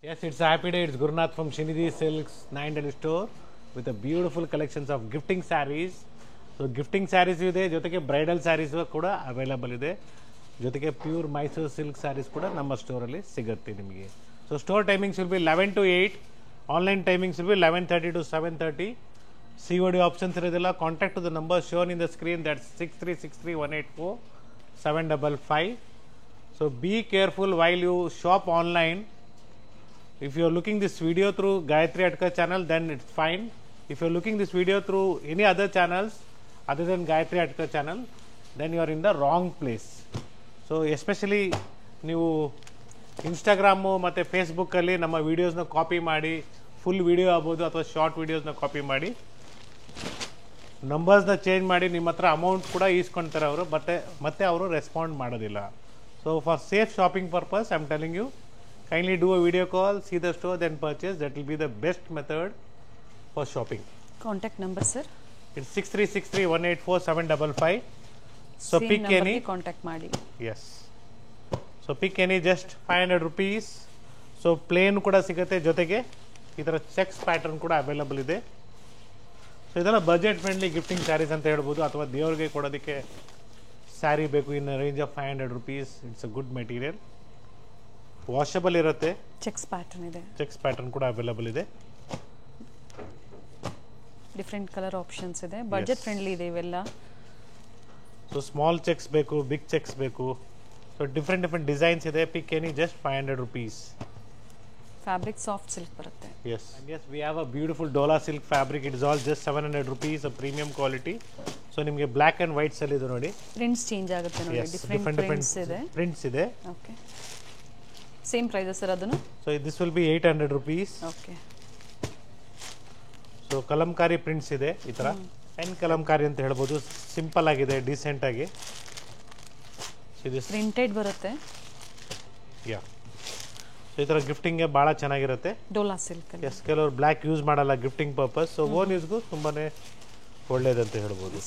Yes, it's a happy day. It's Gurunath from Shinidhi Silks 9 store with a beautiful collections of gifting sarees. So gifting sarees ಇದೆ ಜೊತೆಗೆ bridal saris ಕೂಡ available ಇದೆ. ಜೊತೆಗೆ pure Mysuru silk saris ಕೂಡ ನಮ್ಮ ಸ್ಟೋರಲ್ಲಿ ಸಿಗುತ್ತೆ ನಿಮಗೆ. So store timings will be 11 to 8. Online timings will be 11:30 to 7:30. COD options ಇರೋದಿಲ್ಲ. Contact to the number shown in the screen, that's 6363184755. So be careful while you shop online. If you are looking this video through Gayatri Atka channel, then it's fine. If you are looking this video through any other channels other than Gayatri Atka channel, then you are in the wrong place. So especially ನೀವು Instagram ಮತ್ತು ಫೇಸ್ಬುಕ್ಕಲ್ಲಿ ನಮ್ಮ ವೀಡಿಯೋಸ್ನ copy ಮಾಡಿ, full video ಆಗ್ಬೋದು ಅಥವಾ short ವೀಡಿಯೋಸ್ನ copy ಮಾಡಿ ನಂಬರ್ಸ್ನ ಚೇಂಜ್ ಮಾಡಿ ನಿಮ್ಮ ಹತ್ರ ಅಮೌಂಟ್ ಕೂಡ ಈಸ್ಕೊಳ್ತಾರೆ ಅವರು, ಮತ್ತೆ ಅವರು ರೆಸ್ಪಾಂಡ್ ಮಾಡೋದಿಲ್ಲ. So for safe shopping purpose I am telling you, kindly do a video call, see the store, then purchase. That will be the best method for shopping. Contact number, sir? It's 6363184755. So Same pick number any. Contact ಮಾಡಿ. Yes. So pick any, just 500 rupees. So plain ಕೂಡ ಸಿಗುತ್ತೆ, ಜೊತೆಗೆ ಈ ಥರ cheques pattern ಕೂಡ available ಇದೆ. So ಇದೆಲ್ಲ budget friendly gifting saris ಅಂತ ಹೇಳ್ಬೋದು, ಅಥವಾ ದೇವ್ರಿಗೆ ಕೊಡೋದಕ್ಕೆ ಸ್ಯಾರಿ ಬೇಕು in range of 500 rupees. It's a good material, washable ಇರುತ್ತೆ. ಚೆಕ್ಸ್ ಪ್ಯಾಟರ್ನ್ ಇದೆ, ಚೆಕ್ಸ್ ಪ್ಯಾಟರ್ನ್ ಕೂಡ ಅವೈಲಬಲ್ ಇದೆ. ಡಿಫ್ರೆಂಟ್ ಕಲರ್ ಆಪ್ಷನ್ಸ್ ಇದೆ, ಬಜೆಟ್ ಫ್ರೆಂಡ್ಲಿ ಇದೆ ಇವೆಲ್ಲ. ಸೊ ಸ್ಮಾಲ್ ಚೆಕ್ಸ್ ಬೇಕು, ಬಿಗ್ ಚೆಕ್ಸ್ ಬೇಕು, ಸೊ ಡಿಫ್ರೆಂಟ್ ಡಿಸೈನ್ಸ್ ಇದೆ. ಪಿಕ್ any, just 500 rupees. Fabric soft silk ಬರುತ್ತೆ. S we have a beautiful Dhola silk fabric. It is all just 700 rupees, a premium quality. So ನಿಮಗೆ black and whites ಅಲ್ಲಿ ಇದೆ ನೋಡಿ, prints change ಆಗುತ್ತೆ ನೋಡಿ, different prints ಇದೆ. Okay, same price sir ಅದನ್ನು? So this will be 800 rupees. Okay. So Kalamkari prints ಇದೆ, ಈ ಥರ ಪೆನ್ ಕಲಂಕಾರಿ ಅಂತ ಹೇಳ್ಬೋದು. ಸಿಂಪಲ್ ಆಗಿದೆ, ಡೀಸೆಂಟ್ ಆಗಿ. ಪ್ರಿಂಟೆಡ್ ಬರುತ್ತೆ. ಯಾ, ಸೊ ಈ ಥರ ಗಿಫ್ಟಿಂಗ್ಗೆ ಭಾಳ ಚೆನ್ನಾಗಿರುತ್ತೆ. ಡೋಲಾ ಸಿಲ್ಕ್. ಎಸ್, ಕೆಲವರು ಬ್ಲ್ಯಾಕ್ ಯೂಸ್ ಮಾಡಲ್ಲ ಗಿಫ್ಟಿಂಗ್ ಪರ್ಪಸ್, ಸೊ ಓನ್ ಯೂಸ್ಗೂ ತುಂಬಾ ಒಳ್ಳೇದಂತ ಹೇಳ್ಬೋದು.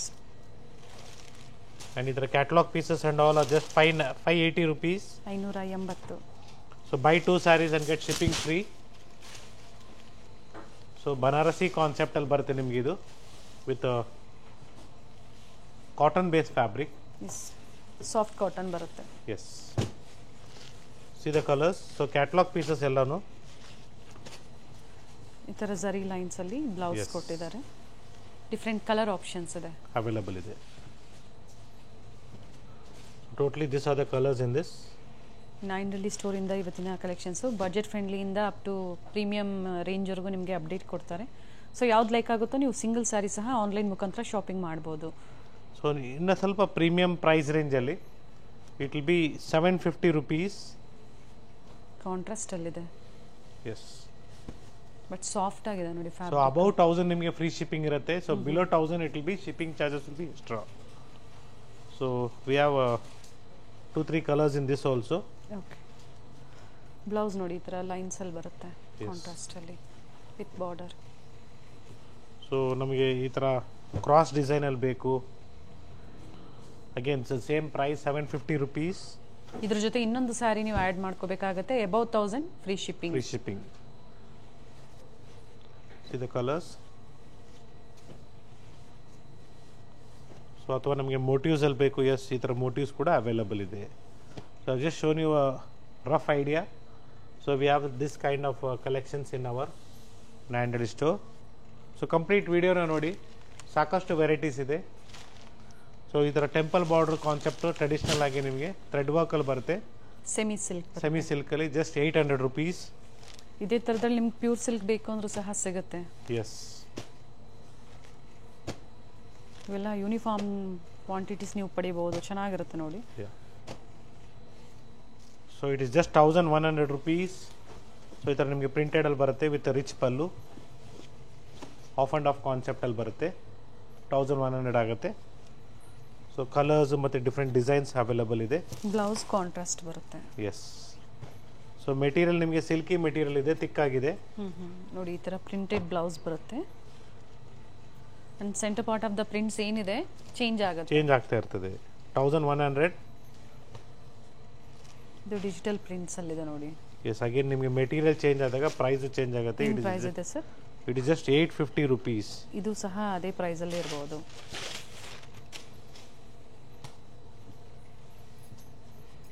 ಆ್ಯಂಡ್ ಈ ಥರ catalogue pieces and all are just 580 rupees. 580. So buy 2 sarees and get shipping free. So Banarasi concept ಅಲ್ಲಿ ಬರುತ್ತೆ ನಿಮಗೆ ಇದು, with cotton base fabric. Soft cotton ಬರುತ್ತೆ. Yes, see the colours. So catalogue pieces ಎಲ್ಲಾನು ಈ ಥರ ಜರಿ ಲೈನ್ಸ್ ಅಲ್ಲಿ blouse ಕೊಟ್ಟಿದ್ದಾರೆ. ಡಿಫ್ರೆಂಟ್ ಕಲರ್ ಆಪ್ಷನ್ಸ್ ಇದೆ, ಅವೈಲಬಲ್ ಇದೆ. Totally this are the colours in this. 9 ಸ್ಟೋರಿಂದ ಇವತ್ತಿನ ಕಲೆಕ್ಷನ್ಸು ಬಜೆಟ್ ಫ್ರೆಂಡ್ಲಿಯಿಂದ ಅಪ್ ಟು ಪ್ರೀಮಿಯಂ ರೇಂಜ್ವರೆಗೂ ನಿಮಗೆ ಅಪ್ಡೇಟ್ ಕೊಡ್ತಾರೆ. ಸೊ ಯಾವ್ದು ಲೈಕ್ ಆಗುತ್ತೋ ನೀವು ಸಿಂಗಲ್ ಸ್ಯಾರಿ ಸಹ ಆನ್ಲೈನ್ ಮುಖಾಂತರ ಶಾಪಿಂಗ್ ಮಾಡ್ಬೋದು. ಸೊ ಇನ್ನು ಸ್ವಲ್ಪ ಪ್ರೀಮಿಯಂ ಪ್ರೈಸ್ ರೇಂಜಲ್ಲಿ it will B 750 rupees. Contrast ಅಲ್ಲಿದೆ. ಎಸ್, ಬಟ್ ಸಾಫ್ಟ್ ಆಗಿದೆ ನೋಡಿ ಫ್ಯಾಬ್ರಿಕ್. ಸೊ ಅಬೌವ್ 1000 ನಿಮಗೆ ಫ್ರೀ ಶಿಪ್ಪಿಂಗ್ ಇರುತ್ತೆ. So below 1000 it will B shipping charges will be extra. So we have 2-3 colours in this also. Okay, blouse ನೋಡಿ ಈ ಥರ lines ಅಲ್ಲಿ ಬರುತ್ತೆ ಕಾಂಟ್ರಾಸ್ಟ್ ಅಲ್ಲಿ ವಿತ್ ಬಾರ್ಡರ್. ಸೊ ನಮಗೆ ಈ ಥರ ಕ್ರಾಸ್ ಡಿಸೈನ್ ಅಲ್ಲಿ ಬೇಕು. Again same price 750 rupees. ಇದ್ರ ಜೊತೆ ಇನ್ನೊಂದು ಸ್ಯಾರಿ ನೀವು ಆ್ಯಡ್ ಮಾಡ್ಕೋಬೇಕಾಗತ್ತೆ. Above 1000 free shipping. See the colours. So ಅಥವಾ ನಮಗೆ ಮೋಟಿವ್ಸ್ ಅಲ್ಲಿ ಬೇಕು, ಎಸ್ ಈ ಥರ ಮೋಟಿವ್ಸ್ ಕೂಡ ಅವೈಲಬಲ್ ಇದೆ. So I've just shown you a rough idea. So we have this kind of collections in our 900 store. So complete video na ನೋಡಿ, ಸಾಕಷ್ಟು ವೆರೈಟೀಸ್ ಇದೆ. ಸೊ ಈ ಥರ ಟೆಂಪಲ್ ಬಾರ್ಡರ್ ಕಾನ್ಸೆಪ್ಟ್ ಟ್ರೆಡಿಷನಲ್ ಆಗಿ ನಿಮಗೆ ಥ್ರೆಡ್ ವರ್ಕ್ ಅಲ್ಲಿ ಬರುತ್ತೆ. ಸೆಮಿ ಸಿಲ್ಕ್ ಅಲ್ಲಿ ಜಸ್ಟ್ 800 rupees. ಇದೇ ಥರದಲ್ಲಿ ನಿಮ್ಗೆ ಪ್ಯೂರ್ ಸಿಲ್ಕ್ ಬೇಕು ಅಂದ್ರೂ ಸಹ ಸಿಗುತ್ತೆ. ಎಸ್, ಇವೆಲ್ಲ ಯೂನಿಫಾರ್ಮ್ ಕ್ವಾಂಟಿಟೀಸ್ ನೀವು ಪಡಿಬಹುದು, ಚೆನ್ನಾಗಿರುತ್ತೆ ನೋಡಿ. So it is just 1100 rupees. So ಈ ಥರ ನಿಮಗೆ ಪ್ರಿಂಟೆಡ್ ಅಲ್ಲಿ ಬರುತ್ತೆ with rich pallu, half and half concept ಅಲ್ಲಿ ಬರುತ್ತೆ. 1100 ಆಗುತ್ತೆ. ಸೊ ಕಲರ್ಸ್ ಮತ್ತು ಡಿಫ್ರೆಂಟ್ ಡಿಸೈನ್ಸ್ ಅವೈಲಬಲ್ ಇದೆ. ಬ್ಲೌಸ್ ಕಾಂಟ್ರಾಸ್ಟ್ ಬರುತ್ತೆ. ಎಸ್, ಸೊ ಮೆಟೀರಿಯಲ್ ನಿಮಗೆ ಸಿಲ್ಕಿ ಮೆಟೀರಿಯಲ್ ಇದೆ, ತಿಕ್ಕಾಗಿದೆ ನೋಡಿ. ಈ ಥರ ಪ್ರಿಂಟೆಡ್ ಬ್ಲೌಸ್ ಬರುತ್ತೆ. And centre part of the prints ಏನಿದೆ ಚೇಂಜ್ ಆಗ್ತಾ ಇರ್ತದೆ. 1100. ಇದು ಡಿಜಿಟಲ್ ಪ್ರಿಂಟ್ಸ್ ಅಲ್ಲಿದೆ ನೋಡಿ. ಎಸ್ ಅಗೇನ್ ನಿಮಗೆ ಮೆಟೀರಿಯಲ್ ಚೇಂಜ್ ಆದಾಗ ಪ್ರೈಸ್ ಚೇಂಜ್ ಆಗುತ್ತೆ. ಏನು ಪ್ರೈಸ್ ಇದೆ sir? It is just 850 rupees. ಇದು ಸಹ ಅದೇ ಪ್ರೈಸಲ್ಲಿ ಇರ್ಬೋದು.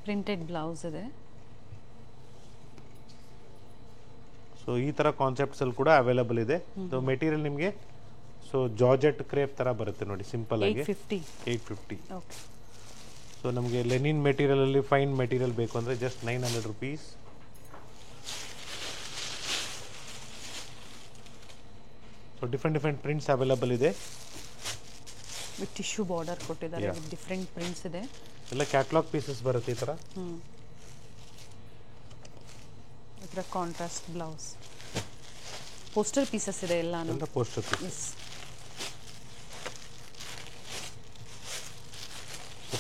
ಪ್ರಿಂಟೆಡ್ ಬ್ಲೌಸ್ ಇದೆ. ಸೊ ಈ ಥರ ಕಾನ್ಸೆಪ್ಟ್ಸಲ್ಲಿ ಕೂಡ ಅವೈಲಬಲ್ ಇದೆ. ಸೊ ಮೆಟೀರಿಯಲ್ ನಿಮಗೆ ಸೊ ಜಾರ್ಜೆಟ್ ಕ್ರೇಪ್ ಥರ ಬರುತ್ತೆ ನೋಡಿ, ಸಿಂಪಲ್ ಆಗಿ 850. ಓಕೆ. ಸೊ ನಮಗೆ ಲೆನಿನ್ ಮೆಟೀರಿಯಲಲ್ಲಿ ಫೈನ್ ಮೆಟೀರಿಯಲ್ ಬೇಕು ಅಂದರೆ just 900 rupees. So different prints available ಇದೆ. ವಿತ್ ಟಿಶ್ಯೂ ಬಾರ್ಡರ್ ಕೊಟ್ಟಿದ್ದಾರೆ, ವಿತ್ ಡಿಫ್ರೆಂಟ್ ಪ್ರಿಂಟ್ಸ್ ಇದೆ. ಎಲ್ಲ ಕ್ಯಾಟ್ಲಾಗ್ ಪೀಸಸ್ ಬರುತ್ತೆ ಈ ಥರ. ಇದರ ಕಾಂಟ್ರಾಸ್ಟ್ ಬ್ಲೌಸ್, ಪೋಸ್ಟರ್ ಪೀಸಸ್ ಇದೆ ಎಲ್ಲಾನು. ಎಲ್ಲ ಪೋಸ್ಟರ್ ಪೀಸಸ್.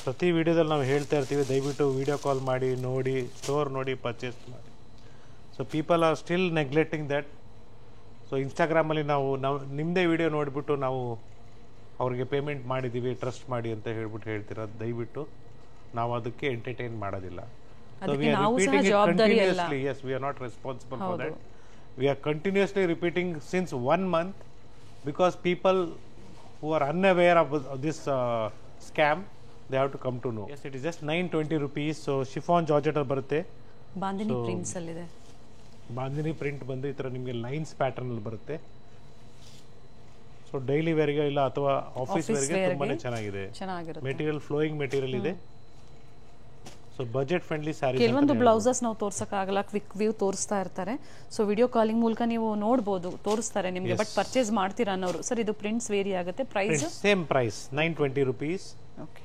ಪ್ರತಿ ವಿಡಿಯೋದಲ್ಲಿ ನಾವು ಹೇಳ್ತಾ ಇರ್ತೀವಿ, ದಯವಿಟ್ಟು ವಿಡಿಯೋ ಕಾಲ್ ಮಾಡಿ ನೋಡಿ, ಸ್ಟೋರ್ ನೋಡಿ, ಪರ್ಚೇಸ್ ಮಾಡಿ. So people are still neglecting that. So ಇನ್ಸ್ಟಾಗ್ರಾಮಲ್ಲಿ ನಾವು ನಿಮ್ಮದೇ ವಿಡಿಯೋ ನೋಡಿಬಿಟ್ಟು ನಾವು ಅವ್ರಿಗೆ ಪೇಮೆಂಟ್ ಮಾಡಿದ್ದೀವಿ ಟ್ರಸ್ಟ್ ಮಾಡಿ ಅಂತ ಹೇಳ್ಬಿಟ್ಟು ಹೇಳ್ತೀರ. ದಯವಿಟ್ಟು ನಾವು ಅದಕ್ಕೆ ಎಂಟರ್ಟೈನ್ ಮಾಡೋದಿಲ್ಲ. So we are repeating it continuously. Yes, we are not responsible for that. We are continuously repeating since 1 month because people who are unaware of this scam, they have to come to know. Yes, it is just 920 rupees. So chiffon georgette ಬರುತ್ತೆ. Bandhani prints ಅಲ್ಲಿ ಇದೆ. Bandhani print ಬಂದು ಈ ಥರ ನಿಮಗೆ lines pattern ಅಲ್ಲಿ ಬರುತ್ತೆ. So daily ವೇರ್ಗೆ ಇಲ್ಲ ಅಥವಾ ಆಫೀಸ್ ವೇರ್ಗೆ ತುಂಬಾನೇ ಚೆನ್ನಾಗಿದೆ. ಮೆಟೀರಿಯಲ್ ಫ್ಲೋಯಿಂಗ್ ಮೆಟೀರಿಯಲ್ ಇದೆ. So budget friendly sarees. ಕೆಲವೊಂದು ಬ್ಲೌಸಸ್ ನಾವು ತೋರ್ಸಕ್ಕಾಗಲ್ಲ, ಕ್ವಿಕ್ ವ್ಯೂ ತೋರಿಸ್ತಾ ಇರ್ತಾರೆ. ಸೊ ವಿಡಿಯೋ ಕಾಲಿಂಗ್ ಮೂಲಕ ನೀವು ನೋಡ್ಬೋದು, ತೋರಿಸ್ತಾರೆ ನಿಮಗೆ. ಬಟ್ ಪರ್ಚೇಸ್ ಮಾಡ್ತೀರಾ ಅನ್ನೋರು. ಸರ್ ಇದು ಪ್ರಿಂಟ್ಸ್ ವೇರಿ ಆಗುತ್ತೆ. Price same price 920 rupees. Okay.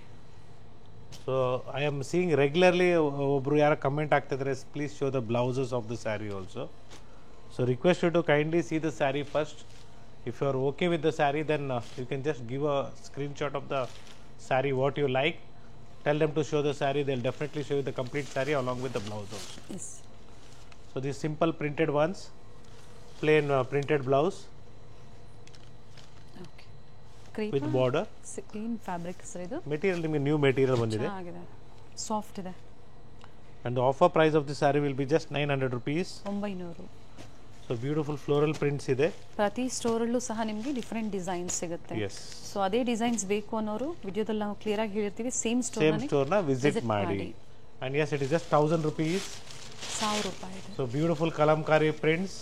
So I am seeing regularly ಒಬ್ರು ಯಾರು ಕಮೆಂಟ್ ಆಗ್ತಿದ್ರೆ, please show the blouses of the sari also. So request you to kindly see the sari first. If you are okay with the sari, then you can just give a screenshot of the sari what you like. Tell them to show the saree. They'll definitely show you the complete saree along with the blouse also. Yes. So these simple printed ones, plain printed blouse. Okay. Crepe with border. In fabric sir idu. Material nimage new material bandide. ಚೆನ್ನಾಗಿದೆ. Soft ಇದೆ. And the offer price of the saree will be just 900 rupees. 900. So beautiful floral prints ಇದೆ. ಪ್ರತಿ store ಅಲ್ಲೂ ಸಹ ನಿಮಗೆ different designs ಸಿಗುತ್ತೆ. Yes. So ಅದೇ designs ಬೇಕು ಅನ್ನೋರು ವಿಡಿಯೋದಲ್ಲಿ ನಾವು ಕ್ಲಿಯರ್ ಆಗಿ ಹೇಳಿರ್ತೀವಿ. ಸೇಮ್ ಸ್ಟೋರ್ ನ ವಿಸಿಟ್ ಮಾಡಿ. And yes, it is just 1000 rupees. 1000 ರೂಪಾಯಿ ಇದೆ. So beautiful kalamkari prints.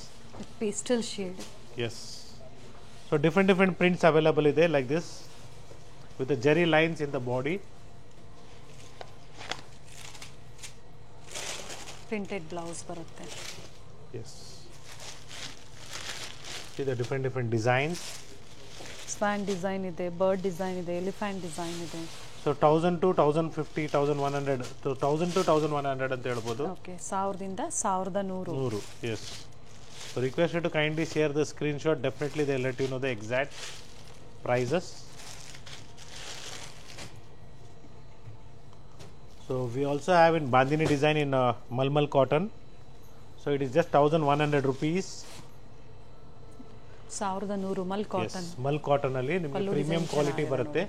Pastel shade. Yes. So different prints available ಇದೆ like this with the jerry lines in the body. Printed blouse ಬರುತ್ತೆ. Yes. See the different designs. Swan design ಇದೆ, bird design ಇದೆ, elephant design ಇದೆ. So 1000 to 1050, 1100. So 1000 to 1100 ಅಂತ ಹೇಳ್ಬೋದು. Okay, 1000 ದಿಂದ 1100. 100. Yes. So request you to kindly share the screenshot. Definitely they'll let you know the exact prices. So we also have in Bandhani design in Malmal cotton. So it is just 1100 rupees. 1100 Mal cotton. Yes, Mal cotton ಅಲ್ಲಿ ನಿಮಗೆ premium quality ಬರುತ್ತೆ.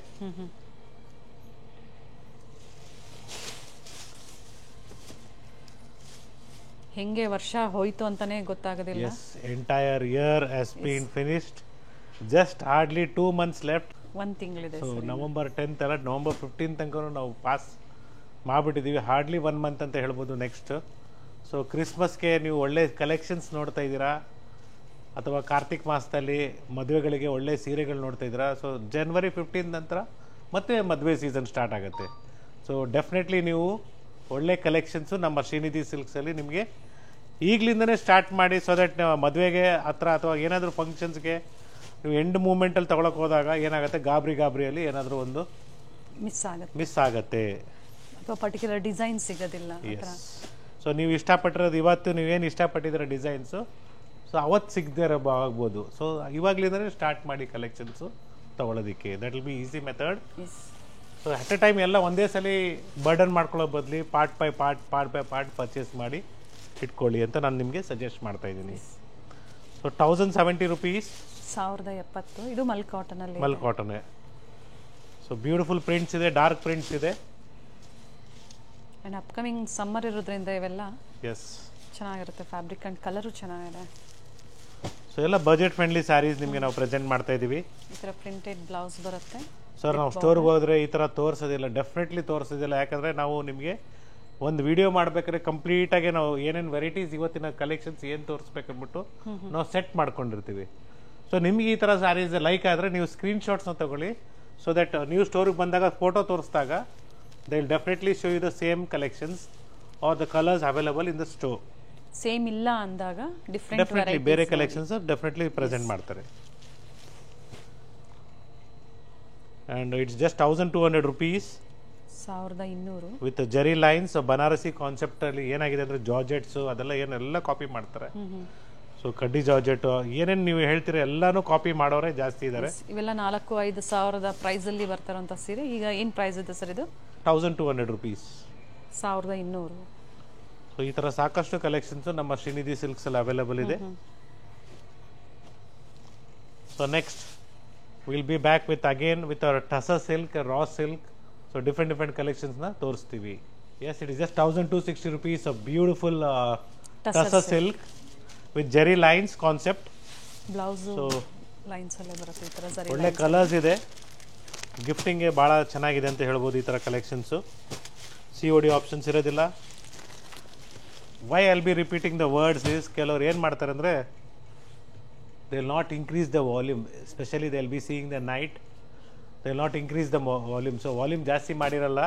ಹೆಂಗೆ ವರ್ಷ ಹೋಯ್ತು ಅಂತಾನೆ ಗೊತ್ತಾಗೋದಿಲ್ಲ. Yes, entire year has been finished. Just hardly 2 months left. ಒಂದು ತಿಂಗಳಿದೆ. So November 10th ಅಲ್ಲ, November 15th ತನಕ ನಾವು ಪಾಸ್ ಮಾಡಿಬಿಟ್ಟಿದ್ದೀವಿ. ಹಾರ್ಡ್ಲಿ 1 ಮಂತ್ ಅಂತ ಹೇಳ್ಬೋದು ನೆಕ್ಸ್ಟ್. ಸೊ ಕ್ರಿಸ್ಮಸ್ಗೆ ನೀವು ಒಳ್ಳೆ ಕಲೆಕ್ಷನ್ಸ್ ನೋಡ್ತಾ ಇದ್ದೀರಾ, ಅಥವಾ ಕಾರ್ತಿಕ್ ಮಾಸದಲ್ಲಿ ಮದುವೆಗಳಿಗೆ ಒಳ್ಳೆ ಸೀರೆಗಳು ನೋಡ್ತಾ ಇದ್ದೀರಾ. ಸೊ January 15 ನಂತರ ಮತ್ತೆ ಮದುವೆ ಸೀಸನ್ ಸ್ಟಾರ್ಟ್ ಆಗುತ್ತೆ. ಸೊ ಡೆಫಿನೆಟ್ಲಿ ನೀವು ಒಳ್ಳೆ ಕಲೆಕ್ಷನ್ಸು ನಮ್ಮ ಶ್ರೀನಿಧಿ ಸಿಲ್ಕ್ಸಲ್ಲಿ ನಿಮಗೆ ಈಗಲಿಂದನೇ ಸ್ಟಾರ್ಟ್ ಮಾಡಿ. ಸೊ ದಟ್ ಮದುವೆಗೆ ಹತ್ರ ಅಥವಾ ಏನಾದರೂ ಫಂಕ್ಷನ್ಸ್ಗೆ ನೀವು ಎಂಡ್ ಮೂಮೆಂಟಲ್ಲಿ ತೊಗೊಳಕ್ಕೆ ಹೋದಾಗ ಏನಾಗುತ್ತೆ, ಗಾಬರಿಯಲ್ಲಿ ಏನಾದರೂ ಒಂದು ಮಿಸ್ ಆಗುತ್ತೆ ಅಥವಾ ಪರ್ಟಿಕ್ಯುಲರ್ ಡಿಸೈನ್ ಸಿಗೋದಿಲ್ಲ. ಸೊ ನೀವು ಇಷ್ಟಪಟ್ಟಿರೋದು ಇವತ್ತು ನೀವೇನು ಇಷ್ಟಪಟ್ಟಿದ್ದೀರ ಡಿಸೈನ್ಸು, ಸೊ ಅವತ್ತು ಸಿಗದೇ ಆಗ್ಬೋದು. ಸೊ ಇವಾಗಲಿಂದನೇ ಸ್ಟಾರ್ಟ್ ಮಾಡಿ ಕಲೆಕ್ಷನ್ಸು ತೊಗೊಳೋದಕ್ಕೆ. That will be easy method. So at a time ಎಲ್ಲ ಒಂದೇ ಸಲ ಬರ್ಡನ್ ಮಾಡ್ಕೊಳ್ಳೋ ಬದಲಿ ಪಾರ್ಟ್ ಬೈ ಪಾರ್ಟ್ ಪರ್ಚೇಸ್ ಮಾಡಿ ಇಟ್ಕೊಳ್ಳಿ ಅಂತ ನಾನು ನಿಮಗೆ ಸಜೆಸ್ಟ್ ಮಾಡ್ತಾ ಇದ್ದೀನಿ. So 1070 rupees. 1070. ಇದು ಮಲ್ ಕಾಟನ್ ಅಲ್ಲಿ. ಮಲ್ ಕಾಟನ್. ಸೊ ಬ್ಯೂಟಿಫುಲ್ ಪ್ರಿಂಟ್ಸ್ ಇದೆ, ಡಾರ್ಕ್ ಪ್ರಿಂಟ್ಸ್ ಇದೆ. ಅಂಡ್ ಅಪ್ಕಮಿಂಗ್ ಸಮ್ಮರ್ ಇರೋದ್ರಿಂದ ಇವೆಲ್ಲ. ಎಸ್. ಚೆನ್ನಾಗಿರುತ್ತೆ ಫ್ಯಾಬ್ರಿಕ್ ಆ್ಯಂಡ್ ಕಲರು ಚೆನ್ನಾಗಿದೆ. ಸೊ ಎಲ್ಲ ಬಜೆಟ್ ಫ್ರೆಂಡ್ಲಿ ಸ್ಯಾರೀಸ್ ನಿಮಗೆ ನಾವು ಪ್ರೆಸೆಂಟ್ ಮಾಡ್ತಾ ಇದ್ದೀವಿ. ಈ ಥರ ಪ್ರಿಂಟೆಡ್ ಬ್ಲೌಸ್ ಬರುತ್ತೆ. ಸರ್ ನಾವು ಸ್ಟೋರ್ಗೆ ಹೋದರೆ ಈ ಥರ ತೋರಿಸೋದಿಲ್ಲ, ಡೆಫಿನೆಟ್ಲಿ ತೋರಿಸೋದಿಲ್ಲ. ಯಾಕಂದರೆ ನಾವು ನಿಮಗೆ ಒಂದು ವಿಡಿಯೋ ಮಾಡ್ಬೇಕಾದ್ರೆ ಕಂಪ್ಲೀಟಾಗಿ ನಾವು ಏನೇನು ವೆರೈಟೀಸ್ ಇವತ್ತಿನ ಕಲೆಕ್ಷನ್ಸ್ ಏನು ತೋರಿಸ್ಬೇಕಂದ್ಬಿಟ್ಟು ನಾವು ಸೆಟ್ ಮಾಡ್ಕೊಂಡಿರ್ತೀವಿ. ಸೊ ನಿಮಗೆ ಈ ಥರ ಸ್ಯಾರೀಸ್ ಲೈಕ್ ಆದರೆ ನೀವು ಸ್ಕ್ರೀನ್ಶಾಟ್ಸ್ನ ತಗೊಳ್ಳಿ. ಸೊ ದಟ್ ನೀವು ಸ್ಟೋರಿಗೆ ಬಂದಾಗ ಫೋಟೋ ತೋರಿಸಿದಾಗ they will definitely show you the same collections are the colours available in the store. Same ಇಲ್ಲ ಅಂದಾಗ ಡೆಫಿನೆಟ್ಲಿ ಬೇರೆ ಕಲೆಕ್ಷನ್ಸ್ ಡೆಫಿನೆಟ್ಲಿ ಪ್ರೆಸೆಂಟ್ ಮಾಡ್ತಾರೆ. And it's just 1200 rupees 1200 with zari lines. Banarasi concept ಅಲ್ಲಿ ಏನಾಗಿದೆ ಅಂದ್ರೆ ಜಾರ್ಜೆಟ್ಸ್ ಅದೆಲ್ಲ ಏನೆಲ್ಲ ಕಾಪಿ ಮಾಡ್ತಾರೆ. ಸೊ ಕಡ್ಡಿ ಜಾರ್ಜೆಟ್ ಏನೇನು ನೀವು ಹೇಳ್ತೀರಿ ಎಲ್ಲಾನು ಕಾಪಿ ಮಾಡೋರೆ ಜಾಸ್ತಿ ಇದ್ದಾರೆ. ಇವೆಲ್ಲ 4-5 ಸಾವಿರದ ಪ್ರೈಸ್ ಅಲ್ಲಿ ಬರ್ತಾರಂತ ಸೀರೆ. ಈಗ ಏನು ಪ್ರೈಸ್ ಇದೆ ಸರ್ ಇದು? 1200 rupees 1200. ಸೊ ಈ ತರ ಸಾಕಷ್ಟು ಕಲೆಕ್ಷನ್ಸ್ ನಮ್ಮ ಶ್ರೀನಿಧಿ ಸಿಲ್ಕ್ಸ್ ಅಲ್ಲಿ ಅವೈಲಬಲ್ ಇದೆ. So next will be back with again with tussar silk, raw silk. So different collections ನ ತೋರಿಸ್ತೀವಿ. Yes, it is just 1260 rupees a beautiful tussar silk with zari lines concept. Blouse lines ಅಲ್ಲೇ ಬರುತ್ತೆ. ಈ ತರ ಜರಿ ಒಳ್ಳೆ ಕಲರ್ಸ್ ಇದೆ. ಗಿಫ್ಟಿಂಗ್ಗೆ ಭಾಳ ಚೆನ್ನಾಗಿದೆ ಅಂತ ಹೇಳ್ಬೋದು ಈ ಥರ ಕಲೆಕ್ಷನ್ಸು. COD ಆಪ್ಷನ್ಸ್ ಇರೋದಿಲ್ಲ. Why I'll be repeating the words is, ಕೆಲವ್ರು ಏನು ಮಾಡ್ತಾರೆ ಅಂದರೆ they will not increase the volume. Especially they will be seeing the night, they will not increase the volume. So volume ಜಾಸ್ತಿ ಮಾಡಿರಲ್ಲ.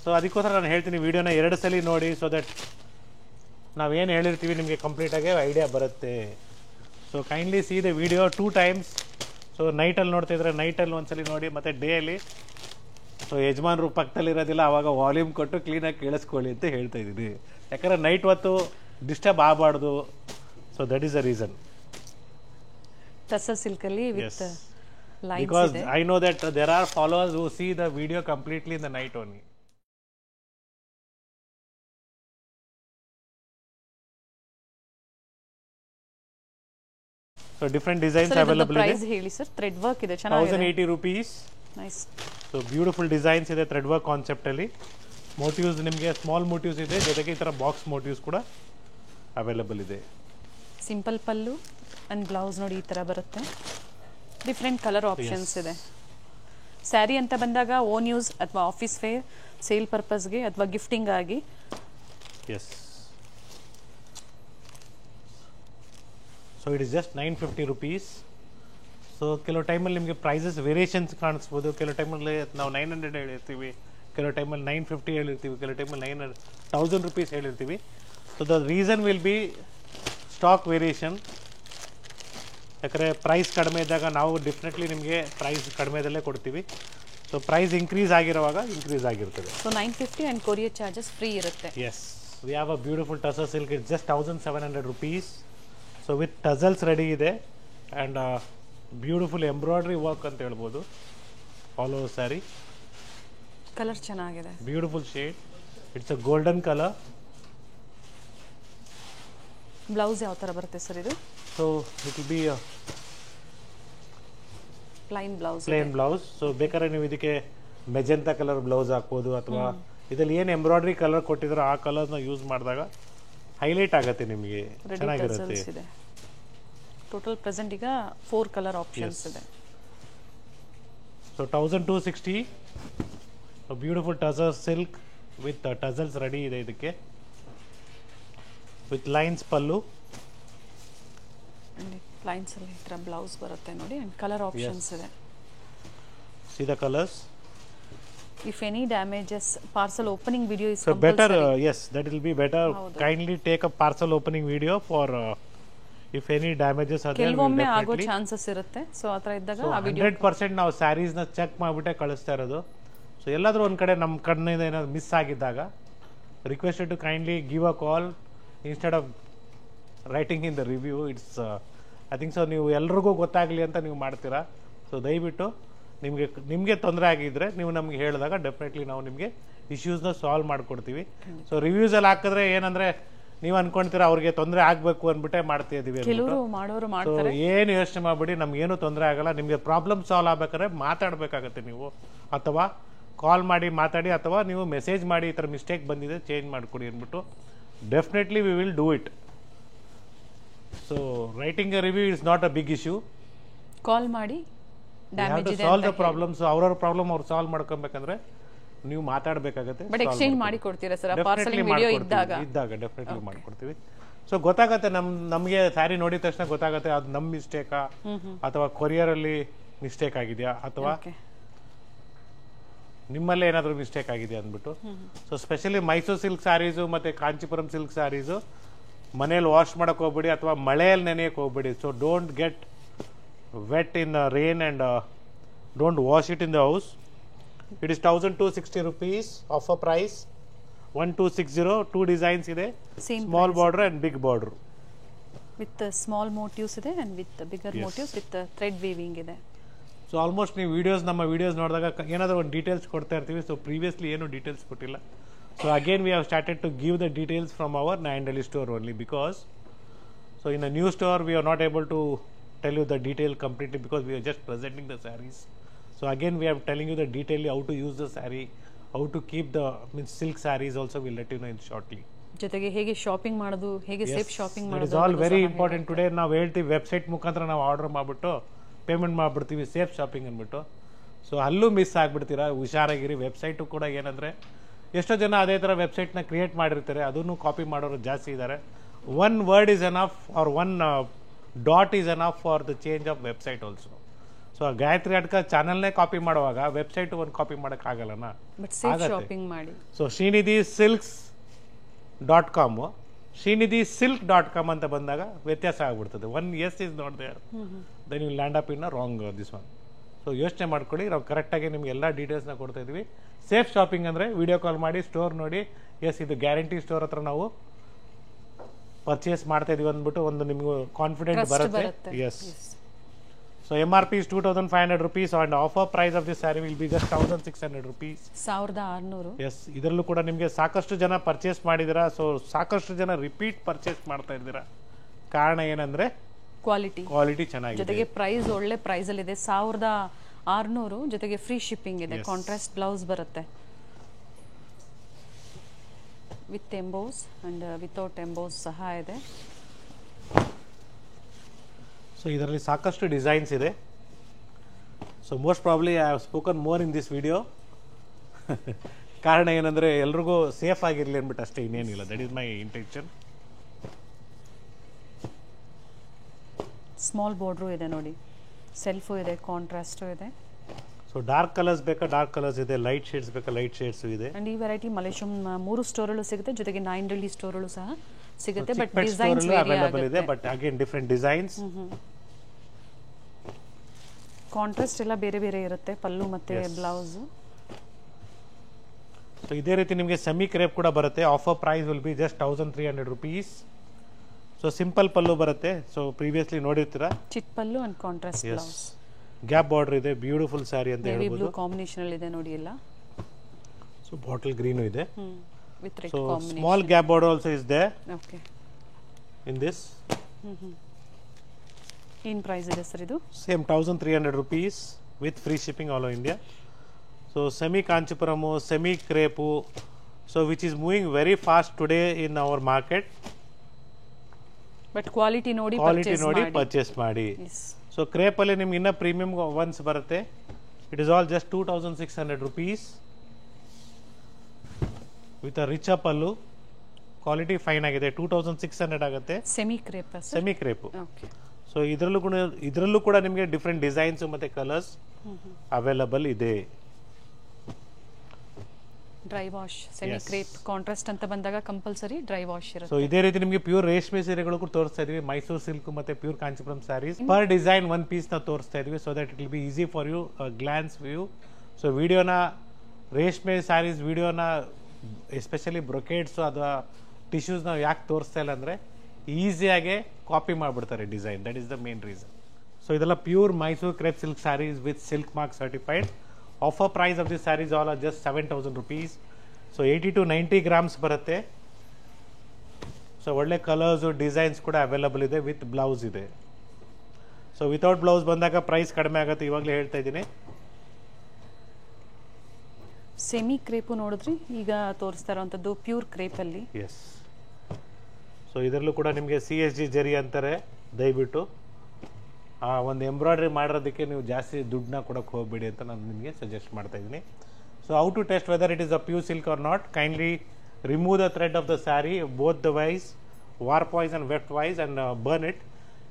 So ಅದಕ್ಕೋಸ್ಕರ ನಾನು ಹೇಳ್ತೀನಿ ವಿಡಿಯೋನ 2 ಸಲ ನೋಡಿ. ಸೊ ದಟ್ ನಾವೇನು ಹೇಳಿರ್ತೀವಿ ನಿಮಗೆ ಕಂಪ್ಲೀಟಾಗಿ ಐಡಿಯಾ ಬರುತ್ತೆ. So kindly see the video 2 times. So ನೈಟಲ್ಲಿ ನೋಡ್ತಾ ಇದ್ರೆ ನೈಟಲ್ಲಿ ಒಂದ್ಸಲಿ ನೋಡಿ, ಮತ್ತು ಡೇಯಲ್ಲಿ. ಸೊ ಯಜಮಾನ್ರು ಪಕ್ಕದಲ್ಲಿರೋದಿಲ್ಲ, ಆವಾಗ ವಾಲ್ಯೂಮ್ ಕೊಟ್ಟು ಕ್ಲೀನಾಗಿ ಕೇಳಿಸ್ಕೊಳ್ಳಿ ಅಂತ ಹೇಳ್ತಾ ಇದ್ದೀನಿ. ಯಾಕಂದರೆ ನೈಟ್ ಹೊತ್ತು ಡಿಸ್ಟರ್ಬ್ ಆಗಬಾರ್ದು. So that is the reason. Tussar silk ಅಲ್ಲಿ ವಿತ್ ಲೈನ್ಸ್ ಬಿಕಾಸ್ ಇದೆ. I know that there are followers who see the video completely in the night only. So different designs available ಇದೆ. ಪ್ರೈಸ್ ಹೇಳಿ sir. Thread work ಇದೆ, ಚೆನ್ನಾಗಿದೆ. 1080 rupees. Nice. So beautiful designs ಇದೆ thread work concept ಅಲ್ಲಿ. Motives ನಿಮಗೆ small motives ಇದೆ, ಜೊತೆಗೆ ಈ ಥರ ಬಾಕ್ಸ್ ಮೋಟಿವ್ಸ್ ಕೂಡ ಅವೈಲಬಲ್ ಇದೆ. ಸಿಂಪಲ್ ಪಲ್ಲು ಅಂಡ್ ಬ್ಲೌಸ್ ನೋಡಿ ಈ ಥರ ಬರುತ್ತೆ. ಡಿಫ್ರೆಂಟ್ ಕಲರ್ ಆಪ್ಷನ್ಸ್ ಇದೆ. ಸ್ಯಾರಿ ಅಂತ ಬಂದಾಗ ಓನ್ ಯೂಸ್ ಅಥವಾ ಆಫೀಸ್ ವೇರ್, ಸೇಲ್ ಪರ್ಪಸ್ಗೆ ಅಥವಾ ಗಿಫ್ಟಿಂಗ್ ಆಗಿ. Yes. So it is just 950 rupees. So ಕೆಲವು ಟೈಮಲ್ಲಿ ನಿಮಗೆ ಪ್ರೈಸಸ್ ವೇರಿಯೇಷನ್ಸ್ ಕಾಣಿಸ್ಬೋದು. ಕೆಲವು ಟೈಮಲ್ಲಿ ನಾವು 900 ಹೇಳಿರ್ತೀವಿ, ಕೆಲವು ಟೈಮಲ್ಲಿ 950 ಹೇಳಿರ್ತೀವಿ, ಕೆಲವು ಟೈಮಲ್ಲಿ 1000 rupees ಹೇಳಿರ್ತೀವಿ. So the reason will be stock variation. ಯಾಕಂದರೆ ಪ್ರೈಸ್ ಕಡಿಮೆ ಇದ್ದಾಗ ನಾವು ಡೆಫಿನೆಟ್ಲಿ ನಿಮಗೆ ಪ್ರೈಸ್ ಕಡಿಮೆದಲ್ಲೇ ಕೊಡ್ತೀವಿ. ಸೊ ಪ್ರೈಸ್ ಇನ್ಕ್ರೀಸ್ ಆಗಿರುವಾಗ ಇನ್ಕ್ರೀಸ್ ಆಗಿರ್ತದೆ. So 950 and courier charges free ಇರುತ್ತೆ. Yes, we have a beautiful tussar silk. It's just 1700 rupees. So with tassels ready ಇದೆ ಆ್ಯಂಡ್ ಬ್ಯೂಟಿಫುಲ್ ಎಂಬ್ರಾಯ್ಡ್ರಿ ವರ್ಕ್ ಅಂತ ಹೇಳ್ಬೋದು ಆಲ್ ಓವರ್ ಸ್ಯಾರಿ. ಕಲರ್ ಚೆನ್ನಾಗಿದೆ, beautiful shade. It's a golden colour. Blouse ಯಾವ ಥರ ಬರುತ್ತೆ sir ಇದು? So it will B plain blouse. Plain blouse. So ಬೇಕಾದ್ರೆ ನೀವು ಇದಕ್ಕೆ ಮೆಜೆಂಟಾ ಕಲರ್ ಬ್ಲೌಸ್ ಹಾಕ್ಬೋದು, ಅಥವಾ ಇದರಲ್ಲಿ ಏನು ಎಂಬ್ರಾಯ್ಡ್ರಿ ಕಲರ್ ಕೊಟ್ಟಿದ್ರು ಆ ಕಲರ್ನ ಯೂಸ್ ಮಾಡಿದಾಗ ಹೈಲೈಟ್ ಆಗುತ್ತೆ, ನಿಮಗೆ ಚೆನ್ನಾಗಿರುತ್ತೆ. ಟೋಟಲ್ ಪ್ರೆಸೆಂಟ್ ಈಗ 4 ಕಲರ್ ಆಪ್ಷನ್ಸ್ ಇದೆ. So 1260 beautiful tussar silk with tassels ready ಇದೆ ಇದಕ್ಕೆ, ವಿತ್ ಲೈನ್ಸ್ ಪಲ್ಲು. ಲೈನ್ಸ್ ಅಲ್ಲಿ ಈ ಥರ ಬ್ಲೌಸ್ ಬರುತ್ತೆ ನೋಡಿ, ಅಂಡ್ ಕಲರ್ ಆಪ್ಷನ್ಸ್ ಇದೆ. C the colours. If any damages, parcel opening video is so compulsory. better yes, that will be better. Kindly take a parcel opening video for if any damages are there. ಕೆಲವೊಮ್ಮೆ ಆಗೋ chances ಇರುತ್ತೆ. So ಆ ಥರ ಇದ್ದಾಗ ಆ video 100% ನಾವು ಸ್ಯಾರೀಸ್ನ check ಮಾಡಿಬಿಟ್ಟೆ ಕಳಿಸ್ತಾ ಇರೋದು. ಸೊ ಎಲ್ಲಾದರೂ ಒಂದು ಕಡೆ ನಮ್ಮ ಕಣ್ಣಿಂದ ಏನಾದ್ರು ಮಿಸ್ ಆಗಿದ್ದಾಗ requested to kindly give a call instead of writing in the review. It's I think so ನೀವು ಎಲ್ರಿಗೂ ಗೊತ್ತಾಗಲಿ ಅಂತ ನೀವು ಮಾಡ್ತೀರಾ. ಸೊ ದಯವಿಟ್ಟು ನಿಮಗೆ ತೊಂದರೆ ಆಗಿದ್ರೆ ನೀವು ನಮ್ಗೆ ಹೇಳಿದಾಗ ಡೆಫಿನೆಟ್ಲಿ ನಾವು ನಿಮಗೆ ಇಶ್ಯೂಸ್ನ ಸಾಲ್ವ್ ಮಾಡಿಕೊಡ್ತೀವಿ. ಸೊ ರಿವ್ಯೂಸಲ್ಲಿ ಹಾಕಿದ್ರೆ ಏನಂದರೆ ನೀವು ಅನ್ಕೊಂತೀರಾ ಅವ್ರಿಗೆ ತೊಂದರೆ ಆಗಬೇಕು ಅಂದ್ಬಿಟ್ಟೆ ಮಾಡ್ತಾ ಇದ್ದೀವಿ. ಸೊ ಏನು ಯೋಚನೆ ಮಾಡಿಬಿಡಿ, ನಮ್ಗೇನು ತೊಂದರೆ ಆಗಲ್ಲ. ನಿಮಗೆ ಪ್ರಾಬ್ಲಮ್ ಸಾಲ್ವ್ ಆಗ್ಬೇಕಾದ್ರೆ ಮಾತಾಡಬೇಕಾಗತ್ತೆ ನೀವು, ಅಥವಾ ಕಾಲ್ ಮಾಡಿ ಮಾತಾಡಿ, ಅಥವಾ ನೀವು ಮೆಸೇಜ್ ಮಾಡಿ ಈ ಥರ ಮಿಸ್ಟೇಕ್ ಬಂದಿದೆ ಚೇಂಜ್ ಮಾಡಿಕೊಡಿ ಅಂದ್ಬಿಟ್ಟು definitely we will do it. So writing a review is not a big issue. ಕಾಲ್ ಮಾಡಿ You have ಡ್ಯಾಮೇಜ್ to ಇದೆ solve ಅಂತ the problems. ಅವ್ರವ್ರ ಪ್ರಾಬ್ಲಮ್ ಅವ್ರು ಸಾಲ್ವ್ ಮಾಡ್ಕೊಬೇಕಂದ್ರೆ ನೀವು ಮಾತಾಡಬೇಕಾಗತ್ತೆ. ಬಟ್ ಎಕ್ಸ್ಚೇಂಜ್ ಮಾಡಿ ಕೊಡ್ತೀರಾ ಸರ್ ಪಾರ್ಸಲ್ ವಿಡಿಯೋ ಇದ್ದಾಗ ಡೆಫಿನೆಟ್ಲಿ ಮಾಡ್ಕೊಡ್ತೀವಿ. ಸೊ ಗೊತ್ತಾಗತ್ತೆ ನಮಗೆ ಸ್ಯಾರಿ ನೋಡಿದ ತಕ್ಷಣ ಗೊತ್ತಾಗತ್ತೆ ಅದು ನಮ್ಮ ಮಿಸ್ಟೇಕಾ ಅಥವಾ ಕೊರಿಯರ್ ಅಲ್ಲಿ ಮಿಸ್ಟೇಕ್ ಆಗಿದೆಯಾ ಅಥವಾ ಓಕೆ ನಿಮ್ಮಲ್ಲೇ ಏನಾದರೂ ಮಿಸ್ಟೇಕ್ ಆಗಿದೆ ಅಂದ್ಬಿಟ್ಟು. So specially Mysuru silk sarees ಮತ್ತು ಕಾಂಚೀಪುರಂ ಸಿಲ್ಕ್ ಸ್ಯಾರೀಸು ಮನೇಲಿ ವಾಶ್ ಮಾಡೋಕೆ ಹೋಗ್ಬೇಡಿ ಅಥವಾ ಮಳೆಯಲ್ಲಿ ನೆನೆಯಕ್ಕೆ ಹೋಗ್ಬೇಡಿ. So don't get wet in rain and don't wash it in the house. It is 1260 rupees offer price. 1260. 2 designs ಇದೆ, small border and big border. With small motives ಇದೆ and with bigger motifs with thread weaving ಇದೆ. So almost ನೀವು ನಮ್ಮ videos ನೋಡಿದಾಗ ಏನಾದರೂ ಒಂದು details ಕೊಡ್ತಾ ಇರ್ತೀವಿ. ಸೊ ಪ್ರೀವಿಯಸ್ಲಿ ಏನು ಡೀಟೇಲ್ಸ್ ಕೊಟ್ಟಿಲ್ಲ. So again we have started to give the details from our Nayandahalli store only because so in a new store we are not able to tell you the detail completely because we are just presenting the sarees. So again we are telling you the detail how to use the saree, how to keep the silk sarees also we'll let you know in shortly. ಜೊತೆಗೆ ಹೇಗೆ shopping ಮಾಡೋದು, ಹೇಗೆ safe shopping ಮಾಡೋದು, it is all very important. Today ನಾವು ಹೇಳ್ತೀವಿ website ಮುಖಾಂತರ ನಾವು order ಮಾಡಿಬಿಟ್ಟು ಪೇಮೆಂಟ್ ಮಾಡಿಬಿಡ್ತೀವಿ ಸೇಫ್ ಶಾಪಿಂಗ್ ಅಂದ್ಬಿಟ್ಟು. ಸೊ ಅಲ್ಲೂ ಮಿಸ್ ಆಗಿಬಿಡ್ತೀರಾ. ಹುಷಾರಾಗಿರಿ. ವೆಬ್ಸೈಟು ಕೂಡ ಏನಂದರೆ ಎಷ್ಟೋ ಜನ ಅದೇ ಥರ ವೆಬ್ಸೈಟ್ನ ಕ್ರಿಯೇಟ್ ಮಾಡಿರ್ತಾರೆ, ಅದನ್ನು ಕಾಪಿ ಮಾಡೋರು ಜಾಸ್ತಿ ಇದ್ದಾರೆ. One word is enough or one dot is enough for the change of website also. So Gayatri Adka ಚಾನಲ್ನೇ ಕಾಪಿ ಮಾಡುವಾಗ ವೆಬ್ಸೈಟ್ ಒಂದು ಕಾಪಿ ಮಾಡೋಕ್ಕಾಗಲ್ಲನಾ? ಬಟ್ ಸೇಫ್ ಶಾಪಿಂಗ್ ಮಾಡಿ. ಸೊ srinidhisilks.com srinidhisilk.com ಅಂತ ಬಂದಾಗ ವ್ಯತ್ಯಾಸ ಆಗ್ಬಿಡ್ತದೆ. One S is not there, then you land up in wrong this one. So ಯೋಚನೆ ಮಾಡ್ಕೊಳ್ಳಿ. ನಾವು ಕರೆಕ್ಟಾಗಿ ನಿಮ್ಗೆ ಎಲ್ಲ ಡೀಟೇಲ್ಸ್ನ ಕೊಡ್ತಾ ಇದ್ವಿ. ಸೇಫ್ ಶಾಪಿಂಗ್ ಅಂದರೆ ವಿಡಿಯೋ ಕಾಲ್ ಮಾಡಿ ಸ್ಟೋರ್ ನೋಡಿ, ಎಸ್ ಇದು ಗ್ಯಾರಂಟಿ ಸ್ಟೋರ್ ಹತ್ರ ನಾವು ಪರ್ಚೇಸ್ ಮಾಡ್ತಾ ಇದೀವಿ ಅಂದ್ಬಿಟ್ಟು ಒಂದು ನಿಮ್ಗೆ ಕಾನ್ಫಿಡೆಂಟ್ ಬರುತ್ತೆ. Yes. So MRP is 2500 rupees and offer price of this saree will be just 1600 rupees. 1600. S. ಇದರಲ್ಲೂ ಕೂಡ ನಿಮಗೆ ಸಾಕಷ್ಟು ಜನ ಪರ್ಚೇಸ್ ಮಾಡಿದ್ದೀರಾ. ಸೊ ಸಾಕಷ್ಟು ಜನ ರಿಪೀಟ್ ಪರ್ಚೇಸ್ ಮಾಡ್ತಾ ಇದ್ದೀರಾ. ಕಾರಣ ಏನಂದ್ರೆ ಕ್ವಾಲಿಟಿ ಚೆನ್ನಾಗಿದೆ, ಜೊತೆಗೆ ಪ್ರೈಸ್ ಒಳ್ಳೆ ಪ್ರೈಸ್ ಅಲ್ಲಿ ಇದೆ. 1600 ಜೊತೆಗೆ ಫ್ರೀ ಶಿಪ್ಪಿಂಗ್ ಇದೆ. ಕಾಂಟ್ರಾಸ್ಟ್ ಬ್ಲೌಸ್ ಬರುತ್ತೆ with emboss and without emboss ಸಹ ಇದೆ. ಸೊ ಇದರಲ್ಲಿ ಸಾಕಷ್ಟು ಡಿಸೈನ್ಸ್ ಇದೆ. So most probably I have spoken more in this video. ಕಾರಣ ಏನಂದರೆ ಎಲ್ರಿಗೂ ಸೇಫ್ ಆಗಿರಲಿ ಅಂದ್ಬಿಟ್ಟು ಅಷ್ಟೇ, ಇನ್ನೇನಿಲ್ಲ. That is my intention. Small border ಇದೆ ನೋಡಿ, ಸೆಲ್ಫು ಇದೆ, ಕಾಂಟ್ರಾಸ್ಟು ಇದೆ. ಸೊ ಡಾರ್ಕ್ ಕಲರ್ಸ್ ಬೇಕಾ ಡಾರ್ಕ್ ಕಲರ್ಸ್ ಇದೆ, ಲೈಟ್ ಶೇಡ್ಸ್ ಬೇಕಾ ಲೈಟ್ ಶೇಡ್ಸ್ ಇದೆ. ಅಂಡ್ ಈ ವೆರೈಟಿ ಮಲೇಶಿಯಂ 3 ಸ್ಟೋರಲ್ಲೂ ಸಿಗುತ್ತೆ, ಜೊತೆಗೆ ನಾಯಂಡಹಳ್ಳಿ ಸ್ಟೋರಲ್ಲೂ ಸಹ ಸಿಗುತ್ತೆ. ಬಟ್ ಡಿಸೈನ್ಸ್ ಅವೈಲೇಬಲ್ ಇದೆ, but again different designs. Contrast ಎಲ್ಲ ಬೇರೆ ಬೇರೆ ಇರುತ್ತೆ, ಪಲ್ಲು ಮತ್ತೆ ಬ್ಲೌಸ್. ಸೊ ಇದೇ ರೀತಿ ನಿಮಗೆ ಸೆಮಿ ಕ್ರೇಪ್ ಕೂಡ ಬರುತ್ತೆ. Offer price will be just 1300 rupees. So simple pallu ಬರುತ್ತೆ. ಸೊ ಪ್ರೀವಿಯಸ್ಲಿ ನೋಡಿರ್ತೀರಾ, chit pallu and contrast blouse. Gap border ಇದೆ, ಬ್ಯೂಟಿಫುಲ್ ಸ್ಯಾರಿ ಅಂತ ಹೇಳ್ಬೋದು. ಬ್ಲೂ ಕಾಂಬಿನೇಷನ್ ಅಲ್ಲಿ ಇದೆ ನೋಡಿ ಎಲ್ಲ. ಸೊ ಬಾಟಲ್ ಗ್ರೀನ್ ಇದೆ. With red so combination. Small gap border also is there. Okay. In this ಏನ್ ಪ್ರೈಸ್ ಇದೆ ಸರ್ ಇದು? Same 1300 rupees with free shipping all over India. So semi ಕಾಂಚಿಪುರಮು, semi crepe, so which is moving very fast today in our market. But quality ನೋಡಿ purchase ಮಾಡಿ. So ಕ್ರೇಪಲ್ಲಿ ನಿಮ್ಗೆ ಇನ್ನೂ premium once ಬರುತ್ತೆ. It is all just 2600 rupees with a rich pallu. Quality fine ಆಗಿದೆ. 2600 ಆಗುತ್ತೆ. Semi crepe. So ಇದರಲ್ಲೂ ಕೂಡ ನಿಮಗೆ ಡಿಫ್ರೆಂಟ್ ಡಿಸೈನ್ಸ್ ಮತ್ತೆ ಕಲರ್ಸ್ ಅವೈಲಬಲ್ ಇದೆ. Dry wash, semi crepe, contrast ಅಂತ ಬಂದಾಗ ಕಂಪಲ್ಸರಿ ಡ್ರೈ ವಾಶ್ ಇರುತ್ತೆ. ಸೊ ಇದೇ ರೀತಿ ನಿಮಗೆ ಪ್ಯೂರ್ ರೇಷ್ಮೆ ಸೀರೆಗಳು ಕೂಡ ತೋರಿಸ್ತಾ ಇದೀವಿ. ಮೈಸೂರು ಸಿಲ್ಕ್ ಮತ್ತೆ pure Kanchipuram sarees per design one piece ನ ತೋರಿಸ್ತಾ ಇದೀವಿ. So that it will be easy for you glance view. So ವಿಡಿಯೋನ ರೇಷ್ಮೆ ಸ್ಯಾರೀಸ್ ವಿಡಿಯೋನ ಎಸ್ಪೆಷಲಿ ಬ್ರೊಕೇಡ್ಸ್ ಅಥವಾ ಟಿಶ್ಯೂಸ್ ನಾವು ಯಾಕೆ ತೋರಿಸ್ತಾ ಇಲ್ಲ ಅಂದರೆ ಈಸಿಯಾಗೆ ಕಾಪಿ ಮಾಡಿಬಿಡ್ತಾರೆ design. That is the main reason. So ಇದೆಲ್ಲ pure Mysuru crepe silk sarees with silk mark certified. Offer price of this sarees all are just 7000 rupees. So 80 to 90 grams ಬರುತ್ತೆ. ಸೊ ಒಳ್ಳೆ ಕಲರ್ಸು ಡಿಸೈನ್ಸ್ ಕೂಡ ಅವೈಲಬಲ್ ಇದೆ, ವಿತ್ ಬ್ಲೌಸ್ ಇದೆ. So without blouse ಬಂದಾಗ price ಕಡಿಮೆ ಆಗುತ್ತೆ, ಇವಾಗಲೇ ಹೇಳ್ತಾ ಇದ್ದೀನಿ. ಸೆಮಿ ಕ್ರೇಪು ನೋಡಿದ್ರಿ, ಈಗ ತೋರಿಸ್ತಾ ಇರೋವಂಥದ್ದು ಪ್ಯೂರ್ ಕ್ರೇಪಲ್ಲಿ. ಎಸ್. ಸೊ ಇದರಲ್ಲೂ ಕೂಡ ನಿಮಗೆ CSG ಜರಿ ಅಂತಾರೆ. ದಯವಿಟ್ಟು ಒಂದು ಎಂಬ್ರಾಯ್ಡ್ರಿ ಮಾಡಿರೋದಕ್ಕೆ ನೀವು ಜಾಸ್ತಿ ದುಡ್ಡನ್ನ ಕೊಡೋಕ್ಕೆ ಹೋಗಬೇಡಿ ಅಂತ ನಾನು ನಿಮಗೆ ಸಜೆಸ್ಟ್ ಮಾಡ್ತಾ ಇದ್ದೀನಿ. So how to test whether it is a pure silk or not? Kindly remove the thread of the sari both the wise, warp wise and weft wise, and burn it.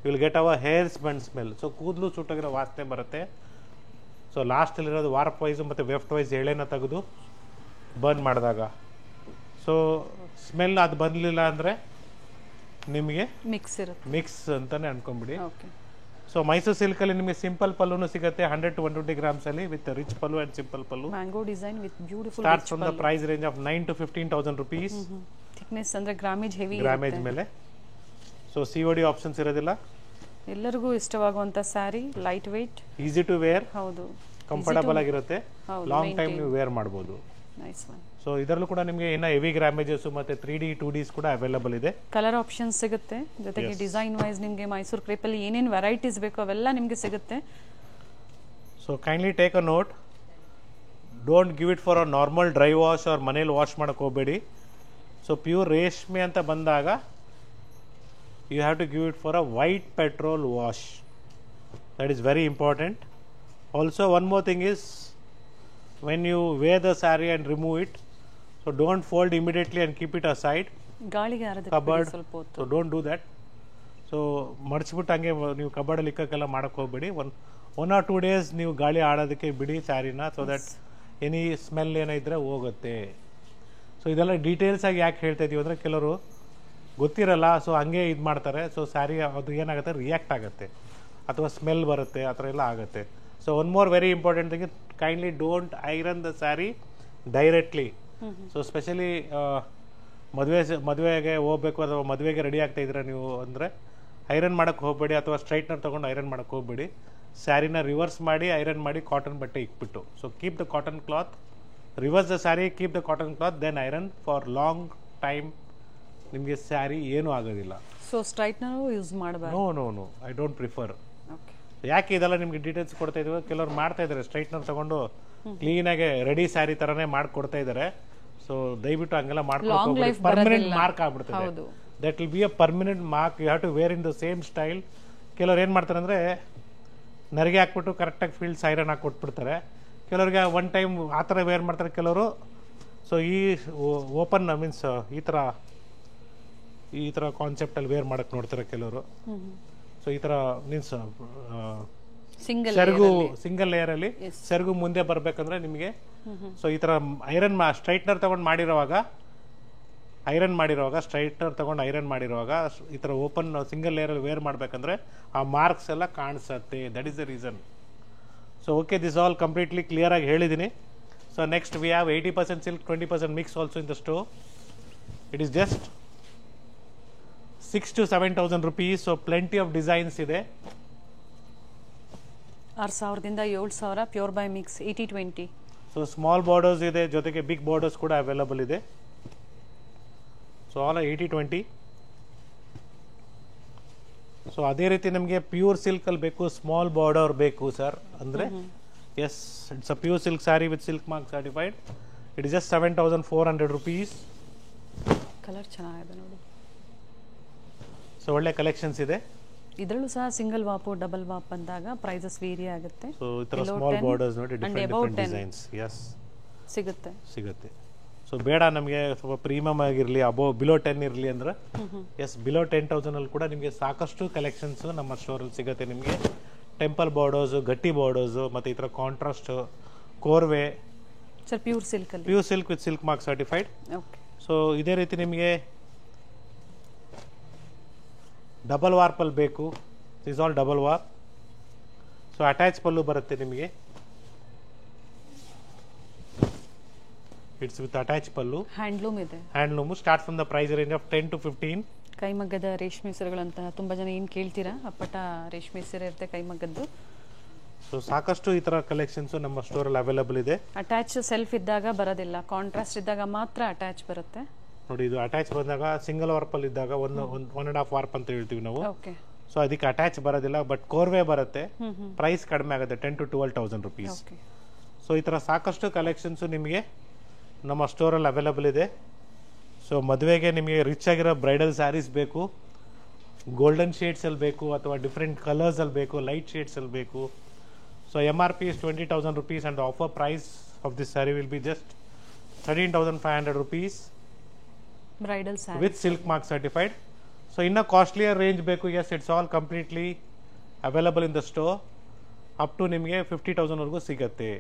You will get our hairs burnt smell. So ಕೂದಲು ಸುಟ್ಟೋಗಿರೋ ವಾಸನೆ ಬರುತ್ತೆ. So ಲಾಸ್ಟಲ್ಲಿರೋದು warp wise ಮತ್ತು weft wise ಎಳೆನ ತೆಗೆದು burn ಮಾಡಿದಾಗ so smell ಅದು ಬರಲಿಲ್ಲ ಅಂದರೆ ನಿಮಗೆ ಮಿಕ್ಸ್ ಅಂತಲೇ ಅನ್ಕೊಂಬಿಡಿ. ಸೊ ಮೈಸೂರು ಸಿಲ್ಕಲ್ಲಿ ನಿಮಗೆ ಸಿಂಪಲ್ ಪಲ್ಲುನು ಸಿಗುತ್ತೆ 100 to 120 ಗ್ರಾಮ್ಸಲ್ಲಿ with rich pallu and simple pallu. Mango design with beautiful start from the price range of 9,000 to 15,000 rupees. Thickness ಅಂದರೆ ಗ್ರಾಮೇಜ್ ಹೆವಿ ಗ್ರಾಮೇಜ್ ಮೇಲೆ. ಸೊ COD ಆಪ್ಷನ್ಸ್ ಇರೋದಿಲ್ಲ. ಎಲ್ಲರಿಗೂ ಇಷ್ಟವಾಗುವಂಥ sari, light weight, easy to wear, ಹೌದು, comfortable ಆಗಿರುತ್ತೆ, long time ನೀವು wear ಮಾಡ್ಬೋದು. Nice one. So ಇದರಲ್ಲೂ ಕೂಡ ನಿಮಗೆ ಇನ್ನು ಹೆವಿ ಗ್ರಾಮೇಜಸ್ ಮತ್ತು 3D 2Ds ಕೂಡ ಅವೈಲಬಲ್ ಇದೆ. ಕಲರ್ ಆಪ್ಷನ್ಸ್ ಸಿಗುತ್ತೆ, ಜೊತೆಗೆ ಡಿಸೈನ್ ವೈಸ್ ನಿಮಗೆ ಮೈಸೂರು ಕ್ರೇಪಲ್ಲಿ ಏನೇನು ವೆರೈಟೀಸ್ ಬೇಕೋ ಅವೆಲ್ಲ ನಿಮಗೆ ಸಿಗುತ್ತೆ. So kindly take a note. Don't give it for a normal dry wash or ಮನೇಲಿ ವಾಶ್ ಮಾಡೋಕ್ಕೆ ಹೋಗಬೇಡಿ. ಸೊ ಪ್ಯೂರ್ ರೇಷ್ಮೆ ಅಂತ ಬಂದಾಗ you have to give it for a white petrol wash. That is very important. Also one more thing is when you wear the saree and remove it, so don't fold immediately and keep it aside, ಗಾಳಿಗೆ ಆರೋದಕ್ಕೆ cupboard, ಸ್ವಲ್ಪ ಹೊತ್ತು. so don't do that. So ಮಡಚಿಬಿಟ್ಟು ಹಂಗೆ ನೀವು ಕಬಾರ್ಡಲ್ಲಿ ಇಕ್ಕೋಕ್ಕೆಲ್ಲ ಮಾಡೋಕ್ಕೆ ಹೋಗಬೇಡಿ. One R 2 days ನೀವು ಗಾಳಿ ಆಡೋದಕ್ಕೆ ಬಿಡಿ ಸ್ಯಾರಿನ, ಸೊ ದಟ್ ಎನಿ ಸ್ಮೆಲ್ ಏನೋ ಇದ್ದರೆ ಹೋಗುತ್ತೆ. ಸೊ ಇದೆಲ್ಲ ಡೀಟೇಲ್ಸ್ ಆಗಿ ಯಾಕೆ ಹೇಳ್ತಾ ಇದೀವಿ ಅಂದರೆ ಕೆಲವರು ಗೊತ್ತಿರಲ್ಲ, ಸೊ ಹಂಗೆ ಇದು ಮಾಡ್ತಾರೆ. ಸೊ ಸ್ಯಾರಿ ಅದು ಏನಾಗುತ್ತೆ, ರಿಯಾಕ್ಟ್ ಆಗುತ್ತೆ ಅಥವಾ ಸ್ಮೆಲ್ ಬರುತ್ತೆ, ಆ ಥರ ಎಲ್ಲ ಆಗುತ್ತೆ. So one more very important thing is kindly don't iron the saree directly. So especially ಮದುವೆಗೆ ಹೋಗಬೇಕು ಅಥವಾ ಮದುವೆಗೆ ರೆಡಿ ಆಗ್ತಾ ಇದ್ದೀರಾ ನೀವು ಅಂದರೆ ಐರನ್ ಮಾಡೋಕ್ಕೆ ಹೋಗಬೇಡಿ, ಅಥವಾ ಸ್ಟ್ರೈಟ್ನರ್ ತೊಗೊಂಡು ಐರನ್ ಮಾಡೋಕ್ಕೆ ಹೋಗಬೇಡಿ. ಸ್ಯಾರಿನ ರಿವರ್ಸ್ ಮಾಡಿ ಐರನ್ ಮಾಡಿ ಕಾಟನ್ ಬಟ್ಟೆ ಇಕ್ಬಿಟ್ಟು. So keep the cotton cloth, reverse the sari, keep the cotton cloth, then iron for long time. ನಿಮಗೆ ಸ್ಯಾರಿ ಏನೂ ಆಗೋದಿಲ್ಲ. ಸೊ ಸ್ಟ್ರೈಟ್ನರು ಯೂಸ್ ಮಾಡಬಾರ್ದು. No no no, I don't prefer. ಯಾಕೆ ಇದೆಲ್ಲ ನಿಮ್ಗೆ ಡೀಟೇಲ್ಸ್ ಕೊಡ್ತಾ ಇದ್ದೀವಿ, ಕೆಲವ್ರು ಮಾಡ್ತಾ ಇದ್ದಾರೆ ಸ್ಟ್ರೈಟ್ನರ್ ತಗೊಂಡು ಕ್ಲೀನಾಗಿ ರೆಡಿ ಸ್ಯಾರಿ ಥರನೇ ಮಾಡಿಕೊಡ್ತಾ ಇದ್ದಾರೆ. ಸೊ ದಯವಿಟ್ಟು ಹಂಗೆಲ್ಲ ಮಾಡ್ಕೊಂಡು ಪರ್ಮನೆಂಟ್ ಮಾರ್ಕ್ ಆಗ್ಬಿಡ್ತದೆ. That will be a permanent mark. You have to wear in the same style. ಕೆಲವ್ರು ಏನು ಮಾಡ್ತಾರೆ ಅಂದರೆ ನರಿಗೆ ಹಾಕ್ಬಿಟ್ಟು ಕರೆಕ್ಟಾಗಿ ಫೀಲ್ಡ್ಸ್ ಐರನ್ ಹಾಕಿ ಕೊಟ್ಬಿಡ್ತಾರೆ. ಕೆಲವ್ರಿಗೆ ಒನ್ ಟೈಮ್ ಆ ಥರ ವೇರ್ ಮಾಡ್ತಾರೆ ಕೆಲವರು. ಸೊ ಈ ಓಪನ್ ಮೀನ್ಸ್ ಈ ಥರ ಕಾನ್ಸೆಪ್ಟಲ್ಲಿ ವೇರ್ ಮಾಡೋಕ್ಕೆ ನೋಡ್ತಾರೆ ಕೆಲವರು. ಸೊ ಈ ಥರ ಮೀನ್ಸ್ ಸಿಂಗಲ್ ಲೇಯರಲ್ಲಿ ಸೆರಗು ಮುಂದೆ ಬರಬೇಕಂದ್ರೆ ನಿಮಗೆ ಸೊ ಈ ಥರ ಐರನ್ ಸ್ಟ್ರೈಟ್ನರ್ ತಗೊಂಡು ಮಾಡಿರುವಾಗ ಸ್ಟ್ರೈಟ್ನರ್ ತಗೊಂಡು ಐರನ್ ಮಾಡಿರುವಾಗ ಈ ಥರ ಓಪನ್ ಸಿಂಗಲ್ ಲೇಯರಲ್ಲಿ ವೇರ್ ಮಾಡಬೇಕಂದ್ರೆ ಆ ಮಾರ್ಕ್ಸ್ ಎಲ್ಲ ಕಾಣಿಸುತ್ತೆ. That is the reason. So okay, this all completely clear ಆಗಿ ಹೇಳಿದ್ದೀನಿ. So next we have 80% silk, 20% mix also in the store. It is just 6,000 to 7,000 rupees. So plenty of designs ಇದೆ. 6,000ದಿಂದ 7,000 pure by mix 80-20. So small borders ಇದೆ, ಜೊತೆಗೆ big borders ಕೂಡ available ಇದೆ. So all 80-20. So ಅದೇ ರೀತಿ ನಮಗೆ pure ಸಿಲ್ಕಲ್ಲಿ ಬೇಕು, small border ಬೇಕು ಸರ್ ಅಂದರೆ yes, it's a pure silk saree with silk mark certified. It is just 7,400 rupees. Colour ಚೆನ್ನಾಗಿದೆ ನೋಡಿ. ಸೊ ಒಳ್ಳೆ ಕಲೆಕ್ಷನ್ಸ್ ಇದೆ. ಇದರಲ್ಲೂ ಸಹ ಸಿಂಗಲ್ ವಾಪು ಡಬಲ್ ವಾಪ್ ಅಂದಾಗ ಪ್ರೈಸಸ್ ವೇರಿ ಆಗುತ್ತೆ. ಸೊ ಈ ಥರ ಸ್ಮಾಲ್ ಬಾರ್ಡರ್ಸ್ ನೋಡಿ, ಡಿಫರೆಂಟ್ ಡಿಸೈನ್ಸ್ ಎಸ್ ಸಿಗುತ್ತೆ. ಸೊ ಬೇಡ ನಮಗೆ ಸ್ವಲ್ಪ ಪ್ರೀಮಿಯಮ್ ಆಗಿರಲಿ, ಬಿಲೋ 10 ಇರಲಿ ಅಂದ್ರೆ ಎಸ್, ಬಿಲೋ 10,000 ಅಲ್ಲಿ ಕೂಡ ನಿಮಗೆ ಸಾಕಷ್ಟು ಕಲೆಕ್ಷನ್ಸ್ ನಮ್ಮ ಸ್ಟೋರಲ್ಲಿ ಸಿಗುತ್ತೆ. ನಿಮಗೆ ಟೆಂಪಲ್ ಬಾರ್ಡರ್ಸ್, ಗಟ್ಟಿ ಬಾರ್ಡರ್ಸ್, ಮತ್ತು ಈ ಥರ contrast korvai sir, pure silk with silk mark certified. So ಇದೇ ರೀತಿ ನಿಮಗೆ ಡಬಲ್ ವಾರ್ಪಲ್ಲಿ ಬೇಕು. Is all double warp. So attach pallu ಬರುತ್ತೆ ನಿಮಗೆ. It's with attach pallu. Handloom ಇದೆ. Handloom start from the price range of 10 to 15. ಕೈಮಗ್ಗದ ರೇಷ್ಮೆ ಸೀರೆಗಳಂತ ತುಂಬ ಜನ ಏನು ಕೇಳ್ತೀರಾ, ಅಪ್ಪಟ ರೇಷ್ಮೆ ಸೀರೆ ಇರುತ್ತೆ ಕೈಮಗ್ಗದ್ದು. ಸೊ ಸಾಕಷ್ಟು ಈ ಥರ ಕಲೆಕ್ಷನ್ಸು ನಮ್ಮ ಸ್ಟೋರಲ್ಲಿ ಅವೈಲಬಲ್ ಇದೆ. ಅಟ್ಯಾಚ್ ಸೆಲ್ಫ್ ಇದ್ದಾಗ ಬರೋದಿಲ್ಲ, ಕಾಂಟ್ರಾಸ್ಟ್ ಇದ್ದಾಗ ಮಾತ್ರ ಅಟ್ಯಾಚ್ ಬರುತ್ತೆ ನೋಡಿ. ಇದು ಅಟ್ಯಾಚ್ ಬಂದಾಗ ಸಿಂಗಲ್ ವಾರ್ಪಲ್ಲಿ ಇದ್ದಾಗ 1.5 ವಾರ್ಪ್ ಅಂತ ಹೇಳ್ತೀವಿ ನಾವು. ಸೊ ಅದಕ್ಕೆ ಅಟ್ಯಾಚ್ ಬರೋದಿಲ್ಲ, ಬಟ್ ಕೋರ್ವೆ ಬರುತ್ತೆ. ಪ್ರೈಸ್ ಕಡಿಮೆ ಆಗುತ್ತೆ, 10,000 to 12,000 rupees. ಸೊ ಈ ಥರ ಸಾಕಷ್ಟು ಕಲೆಕ್ಷನ್ಸು ನಿಮಗೆ ನಮ್ಮ ಸ್ಟೋರಲ್ಲಿ ಅವೈಲಬಲ್ ಇದೆ. ಸೊ ಸೊ ಮದುವೆಗೆ ನಿಮಗೆ ರಿಚ್ ಆಗಿರೋ ಬ್ರೈಡಲ್ ಸ್ಯಾರೀಸ್ ಬೇಕು, ಗೋಲ್ಡನ್ ಶೇಡ್ಸಲ್ಲಿ ಬೇಕು ಅಥವಾ ಡಿಫ್ರೆಂಟ್ ಕಲರ್ಸಲ್ಲಿ ಬೇಕು, ಲೈಟ್ ಶೇಡ್ಸಲ್ಲಿ ಬೇಕು. So MRP is 20,000 rupees and the offer price of this saree will be just 13,500 rupees bridal sari with silk mark certified. So in a costlier range ಬೇಕು, yes, it's all completely available in the store. up to ನಿಮಗೆ 50,000 ವರೆಗೂ ಸಿಗುತ್ತೆ.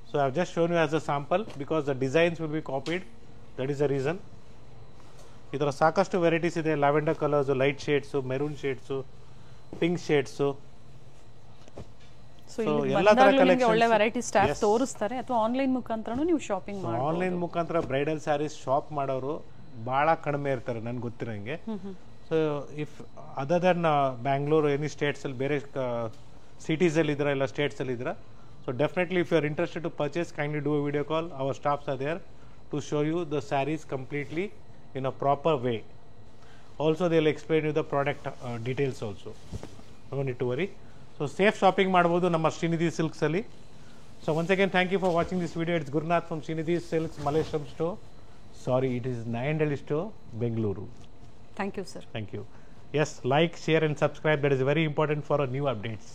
So I have just shown you as a sample because the designs will be copied, that is the reason. ಈ ಥರ ಸಾಕಷ್ಟು varieties ಇದೆ. Lavender colours, light shades, maroon shades, pink shades. So ಎಲ್ಲ ತರ collection ಒಳ್ಳೆ ವೆರೈಟಿ ಸ್ಟಾಫ್ ತೋರಿಸ್ತಾರೆ, ಅಥವಾ online ಮುಖಾಂತರನೂ ನೀವು ಶಾಪಿಂಗ್ ಮಾಡಬಹುದು. ಆನ್ಲೈನ್ ಮುಖಾಂತರ ಬ್ರೈಡಲ್ ಸ್ಯಾರೀಸ್ ಶಾಪ್ ಮಾಡೋರು ಭಾಳ ಕಡಿಮೆ ಇರ್ತಾರೆ ನನ್ಗೆ ಗೊತ್ತಿರೋಂಗೆ. So if other then Bangalore, any ಸ್ಟೇಟ್ಸಲ್ಲಿ, ಬೇರೆ ಸಿಟೀಸಲ್ಲಿ ಇದ್ದೀರಾ ಇಲ್ಲ ಸ್ಟೇಟ್ಸಲ್ಲಿ ಇದ್ದೀರಾ, so definitely if you are interested to purchase, kindly do a video call. Our staffs are there to show you the sarees completely in a proper way. Also they will explain you the product details also. No need to worry. So safe shopping ಮಾಡಬಹುದು ನಮ್ಮ Srinidhi Silks ಅಲ್ಲಿ. So once again thank you for watching this video. It's Gurnath from Srinidhi Silks Malleshwaram store. Sorry, it is Nayandelli store, Bengaluru. Thank you, sir. Thank you. Yes, like, share and subscribe. That is very important for our new updates.